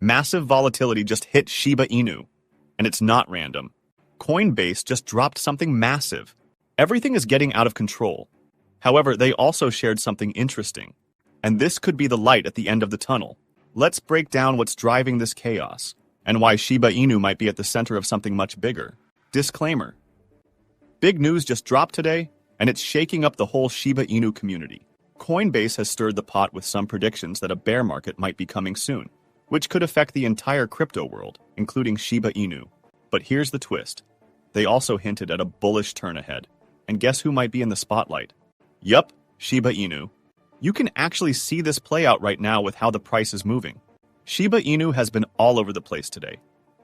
Massive volatility just hit Shiba Inu. And it's not random. Coinbase just dropped something massive. Everything is getting out of control. However, they also shared something interesting. And this could be the light at the end of the tunnel. Let's break down what's driving this chaos, and why Shiba Inu might be at the center of something much bigger. Disclaimer. Big news just dropped today, and it's shaking up the whole Shiba Inu community. Coinbase has stirred the pot with some predictions that a bear market might be coming soon, which could affect the entire crypto world, including Shiba Inu. But here's the twist. They also hinted at a bullish turn ahead. And guess who might be in the spotlight? Yup, Shiba Inu. You can actually see this play out right now with how the price is moving. Shiba Inu has been all over the place today,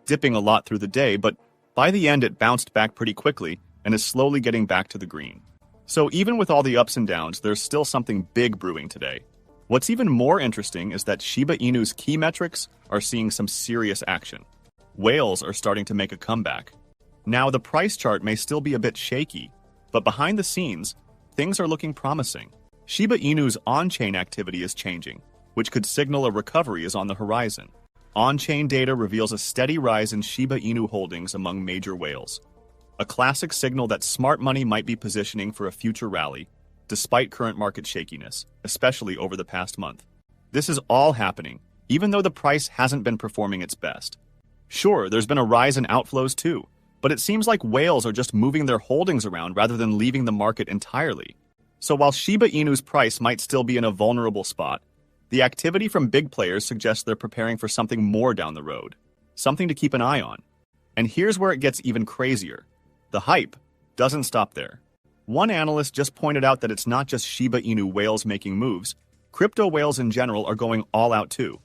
dipping a lot through the day, but by the end it bounced back pretty quickly and is slowly getting back to the green. So even with all the ups and downs, there's still something big brewing today. What's even more interesting is that Shiba Inu's key metrics are seeing some serious action. Whales are starting to make a comeback. Now, the price chart may still be a bit shaky, but behind the scenes, things are looking promising. Shiba Inu's on-chain activity is changing, which could signal a recovery is on the horizon. On-chain data reveals a steady rise in Shiba Inu holdings among major whales. A classic signal that smart money might be positioning for a future rally, despite current market shakiness, especially over the past month. This is all happening, even though the price hasn't been performing its best. Sure, there's been a rise in outflows too, but it seems like whales are just moving their holdings around rather than leaving the market entirely. So while Shiba Inu's price might still be in a vulnerable spot, the activity from big players suggests they're preparing for something more down the road, something to keep an eye on. And here's where it gets even crazier. The hype doesn't stop there. One analyst just pointed out that it's not just Shiba Inu whales making moves, crypto whales in general are going all out too.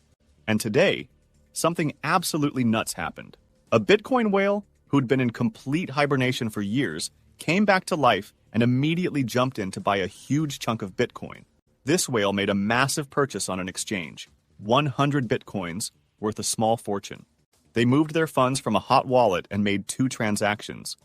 And today, something absolutely nuts happened. A Bitcoin whale, who'd been in complete hibernation for years, came back to life and immediately jumped in to buy a huge chunk of Bitcoin. This whale made a massive purchase on an exchange, 100 Bitcoins, worth a small fortune. They moved their funds from a hot wallet and made 2 transactions,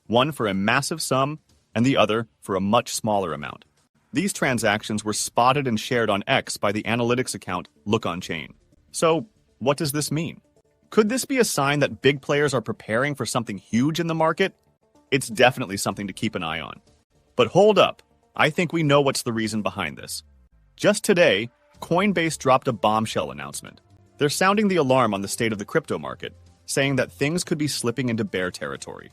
one for a massive sum and the other for a much smaller amount. These transactions were spotted and shared on X by the analytics account Look On Chain. So, what does this mean? Could this be a sign that big players are preparing for something huge in the market? It's definitely something to keep an eye on. But hold up, I think we know what's the reason behind this. Just today, Coinbase dropped a bombshell announcement. They're sounding the alarm on the state of the crypto market, saying that things could be slipping into bear territory.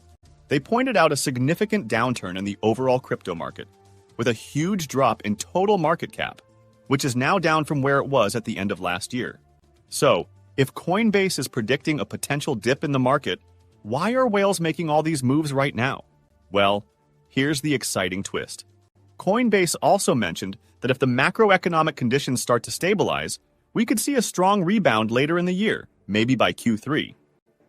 They pointed out a significant downturn in the overall crypto market, with a huge drop in total market cap, which is now down from where it was at the end of last year. So, if Coinbase is predicting a potential dip in the market, why are whales making all these moves right now? Well, here's the exciting twist. Coinbase also mentioned that if the macroeconomic conditions start to stabilize, we could see a strong rebound later in the year, maybe by Q3.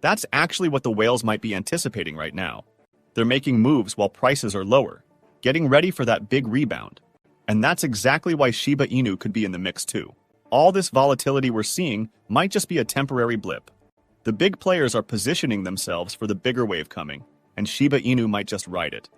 That's actually what the whales might be anticipating right now. They're making moves while prices are lower, getting ready for that big rebound. And that's exactly why Shiba Inu could be in the mix too. All this volatility we're seeing might just be a temporary blip. The big players are positioning themselves for the bigger wave coming, and Shiba Inu might just ride it.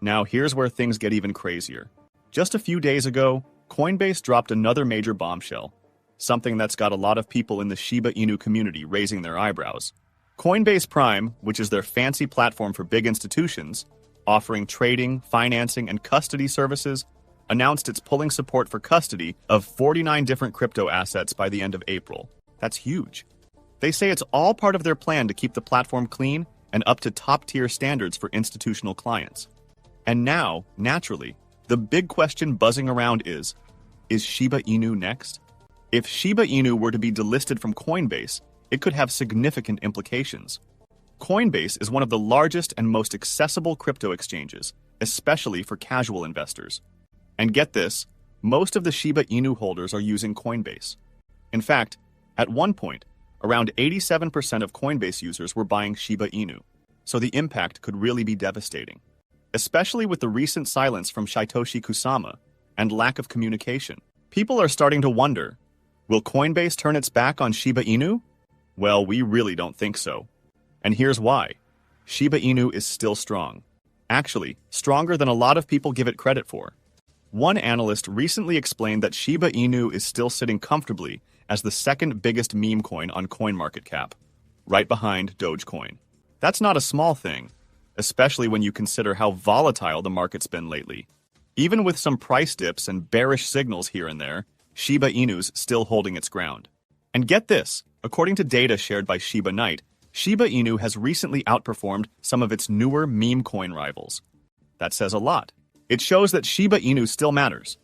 Now here's where things get even crazier. Just a few days ago, Coinbase dropped another major bombshell, something that's got a lot of people in the Shiba Inu community raising their eyebrows. Coinbase Prime, which is their fancy platform for big institutions, offering trading, financing, and custody services, announced it's pulling support for custody of 49 different crypto assets by the end of April. That's huge. They say it's all part of their plan to keep the platform clean and up to top-tier standards for institutional clients. And now, naturally, the big question buzzing around is Shiba Inu next? If Shiba Inu were to be delisted from Coinbase, it could have significant implications. Coinbase is one of the largest and most accessible crypto exchanges, especially for casual investors. And get this, most of the Shiba Inu holders are using Coinbase. In fact, at one point, around 87% of Coinbase users were buying Shiba Inu, so the impact could really be devastating. Especially with the recent silence from Satoshi Kusama and lack of communication. People are starting to wonder, will Coinbase turn its back on Shiba Inu? Well, we really don't think so. And here's why. Shiba Inu is still strong. Actually, stronger than a lot of people give it credit for. One analyst recently explained that Shiba Inu is still sitting comfortably as the second biggest meme coin on CoinMarketCap, right behind Dogecoin. That's not a small thing, especially when you consider how volatile the market's been lately. Even with some price dips and bearish signals here and there, Shiba Inu's still holding its ground. And get this, according to data shared by Shiba Knight, Shiba Inu has recently outperformed some of its newer meme coin rivals. That says a lot. It shows that Shiba Inu still matters.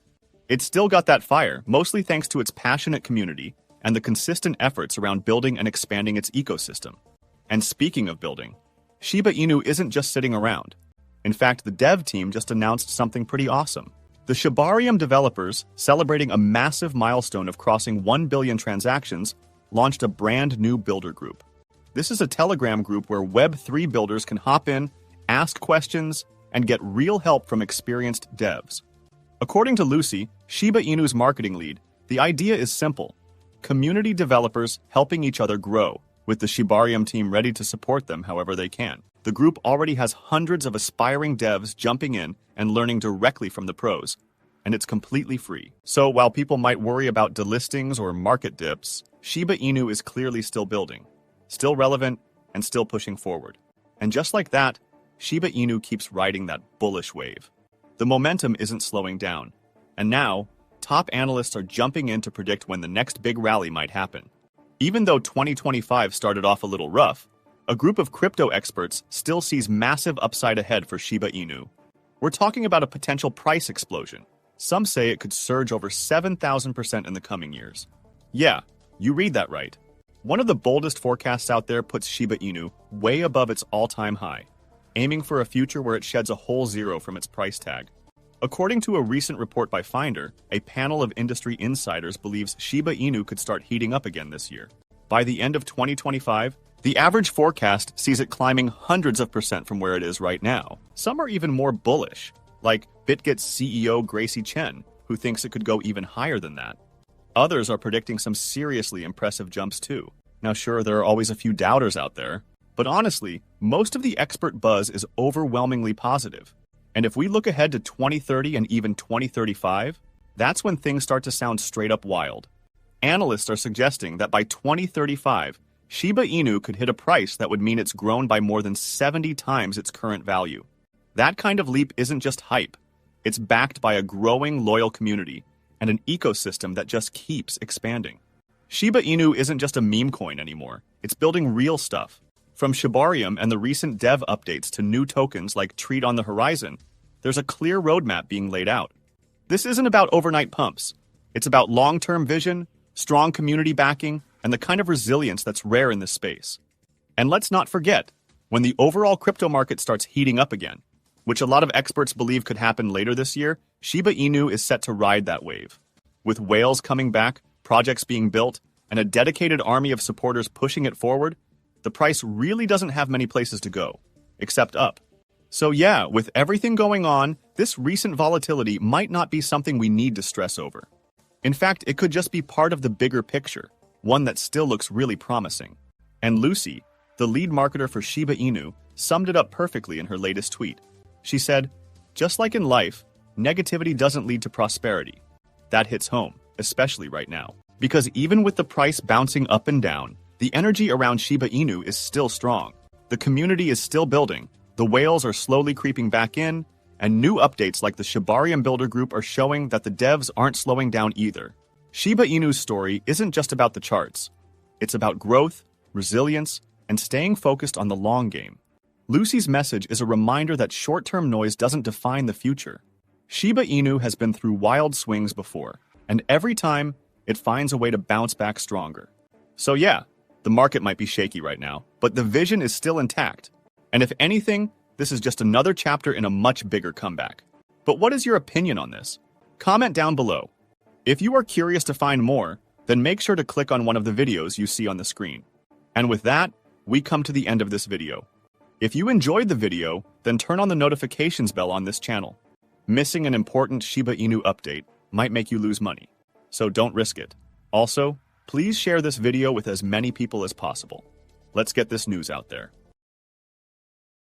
It's still got that fire, mostly thanks to its passionate community and the consistent efforts around building and expanding its ecosystem. And speaking of building, Shiba Inu isn't just sitting around. In fact, the dev team just announced something pretty awesome. The Shibarium developers, celebrating a massive milestone of crossing 1 billion transactions, launched a brand new builder group. This is a Telegram group where Web3 builders can hop in, ask questions, and get real help from experienced devs. According to Lucy, Shiba Inu's marketing lead, the idea is simple. Community developers helping each other grow, with the Shibarium team ready to support them however they can. The group already has hundreds of aspiring devs jumping in and learning directly from the pros, and it's completely free. So while people might worry about delistings or market dips, Shiba Inu is clearly still building, still relevant, and still pushing forward. And just like that, Shiba Inu keeps riding that bullish wave. The momentum isn't slowing down, and now, top analysts are jumping in to predict when the next big rally might happen. Even though 2025 started off a little rough, a group of crypto experts still sees massive upside ahead for Shiba Inu. We're talking about a potential price explosion. Some say it could surge over 7,000% in the coming years. Yeah, you read that right. One of the boldest forecasts out there puts Shiba Inu way above its all-time high, aiming for a future where it sheds a whole zero from its price tag. According to a recent report by Finder, a panel of industry insiders believes Shiba Inu could start heating up again this year. By the end of 2025, the average forecast sees it climbing hundreds of percent from where it is right now. Some are even more bullish, like BitGet's CEO Gracie Chen, who thinks it could go even higher than that. Others are predicting some seriously impressive jumps too. Now sure, there are always a few doubters out there, but honestly, most of the expert buzz is overwhelmingly positive. And if we look ahead to 2030 and even 2035, that's when things start to sound straight up wild. Analysts are suggesting that by 2035, Shiba Inu could hit a price that would mean it's grown by more than 70 times its current value. That kind of leap isn't just hype. It's backed by a growing loyal community and an ecosystem that just keeps expanding. Shiba Inu isn't just a meme coin anymore. It's building real stuff. From Shibarium and the recent dev updates to new tokens like Treat on the horizon, there's a clear roadmap being laid out. This isn't about overnight pumps. It's about long-term vision, strong community backing, and the kind of resilience that's rare in this space. And let's not forget, when the overall crypto market starts heating up again, which a lot of experts believe could happen later this year, Shiba Inu is set to ride that wave. With whales coming back, projects being built, and a dedicated army of supporters pushing it forward, the price really doesn't have many places to go, except up. So yeah, with everything going on, this recent volatility might not be something we need to stress over. In fact, it could just be part of the bigger picture, one that still looks really promising. And Lucy, the lead marketer for Shiba Inu, summed it up perfectly in her latest tweet. She said, "Just like in life, negativity doesn't lead to prosperity." That hits home, especially right now. Because even with the price bouncing up and down, the energy around Shiba Inu is still strong. The community is still building, the whales are slowly creeping back in, and new updates like the Shibarium Builder Group are showing that the devs aren't slowing down either. Shiba Inu's story isn't just about the charts. It's about growth, resilience, and staying focused on the long game. Lucy's message is a reminder that short-term noise doesn't define the future. Shiba Inu has been through wild swings before, and every time, it finds a way to bounce back stronger. So yeah, the market might be shaky right now, but the vision is still intact. And if anything, this is just another chapter in a much bigger comeback. But what is your opinion on this? Comment down below. If you are curious to find more, then make sure to click on one of the videos you see on the screen. And with that, we come to the end of this video. If you enjoyed the video, then turn on the notifications bell on this channel. Missing an important Shiba Inu update might make you lose money, so don't risk it. Also, please share this video with as many people as possible. Let's get this news out there.